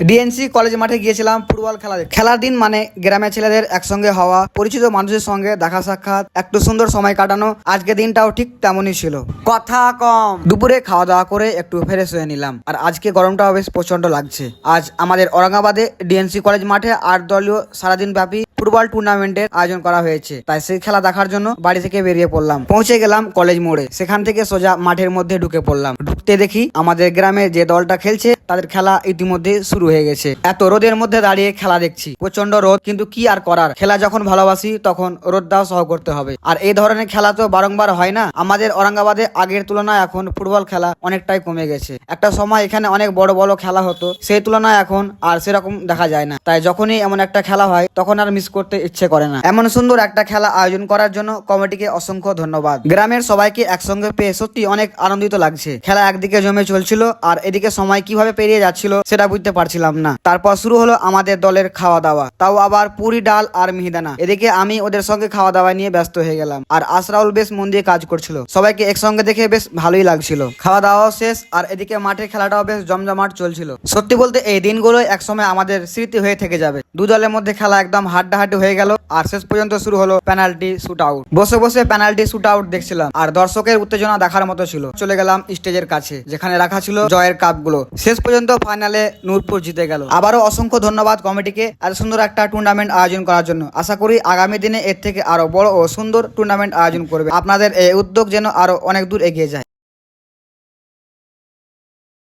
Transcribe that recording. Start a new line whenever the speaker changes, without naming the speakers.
DNC college মাঠে গিয়েছিলাম football খেলার দিন মানে গ্রামের ছেলেদের একসঙ্গে হওয়া, পরিচিত মানুষের সঙ্গে দেখা সাক্ষাৎ, একটু সুন্দর সময় কাটানো। আজকে দিনটাও ঠিক তেমনই ছিল, কথা কম। দুপুরে খাওয়া দাওয়া করে একটু ফ্রেশ হয়ে নিলাম। আর আজকে গরমটাও বেশ প্রচন্ড লাগছে। আজ আমাদের ঔরঙ্গাবাদে ডিএনসি কলেজ মাঠে 8 দলীয় সারাদিন ব্যাপী ফুটবল টুর্নামেন্টের আয়োজন করা হয়েছে। তাই সেই খেলা দেখার জন্য বাড়ি থেকে বেরিয়ে পড়লাম। পৌঁছে গেলাম কলেজ মোড়ে। সেখান থেকে সোজা মাঠের মধ্যে ঢুকে পড়লাম। ঢুকতে দেখি আমাদের গ্রামে যে দলটা খেলছে তাদের খেলা ইতিমধ্যে শুরু হয়ে গেছে। এত রোদের মধ্যে দাঁড়িয়ে খেলা দেখছি, প্রচন্ড রোদ, কিন্তু কি আর করার, খেলা যখন ভালোবাসি তখন রোদটাও সহ করতে হবে। আর এই ধরনের খেলা তো বারংবার হয় না। আমাদের ঔরঙ্গাবাদে আগের তুলনায় এখন ফুটবল খেলা অনেকটাই কমে গেছে। একটা সময় এখানে অনেক বড় বড় খেলা হতো, সেই তুলনায় এখন আর সেরকম দেখা যায় না। তাই যখনই এমন একটা খেলা হয় তখন আর মিস করতে ইচ্ছে করে না। এমন সুন্দর একটা খেলা আয়োজন করার জন্য কমিটিকে অসংখ্য ধন্যবাদ। গ্রামের সবাইকে একসঙ্গে পেয়ে সত্যি অনেক আনন্দিত লাগছে। খেলা একদিকে জমে চলছিল আর এদিকে সময় কিভাবে পেরিয়ে যাচ্ছিল সেটা বুঝতে পারছিলাম না। তারপর শুরু হলো আমাদের দলের খাওয়া দাওয়া, তাও আবার পুরি, ডাল আর মিহিদানা। এদিকে আমি ওদের সঙ্গে খাওয়া দাওয়া নিয়ে ব্যস্ত হয়ে গেলাম। আর আশরাউল বেশ মন দিয়ে কাজ করছিল। সবাইকে একসঙ্গে দেখে বেশ ভালোই লাগছিল। খাওয়া দাওয়াও শেষ আর এদিকে মাঠের খেলাটাও বেশ জমজমাট চলছিল। সত্যি বলতে এই দিনগুলো একসময় আমাদের স্মৃতি হয়ে থেকে যাবে। দু দলের মধ্যে খেলা একদম হাড্ডাহাড্ডি হয়ে গেল আর শেষ পর্যন্ত শুরু হলো পেনাল্টি শুট আউট। বসে বসে পেনাল্টি শুট আউট দেখছিলাম আর দর্শকের উত্তেজনা দেখার মতো ছিল। চলে গেলাম স্টেজের কাছে যেখানে রাখা ছিল জয়ের কাপগুলো। শেষ পর্যন্ত ফাইনালে নূরপুর জিতে গেল। আবারও অসংখ্য ধন্যবাদ কমিটিকে এত সুন্দর একটা টুর্নামেন্ট আয়োজন করার জন্য। আশা করি আগামী দিনে এর থেকে আরো বড় ও সুন্দর টুর্নামেন্ট আয়োজন করবে। আপনাদের এই উদ্যোগ যেন আরো অনেক দূর এগিয়ে যায়।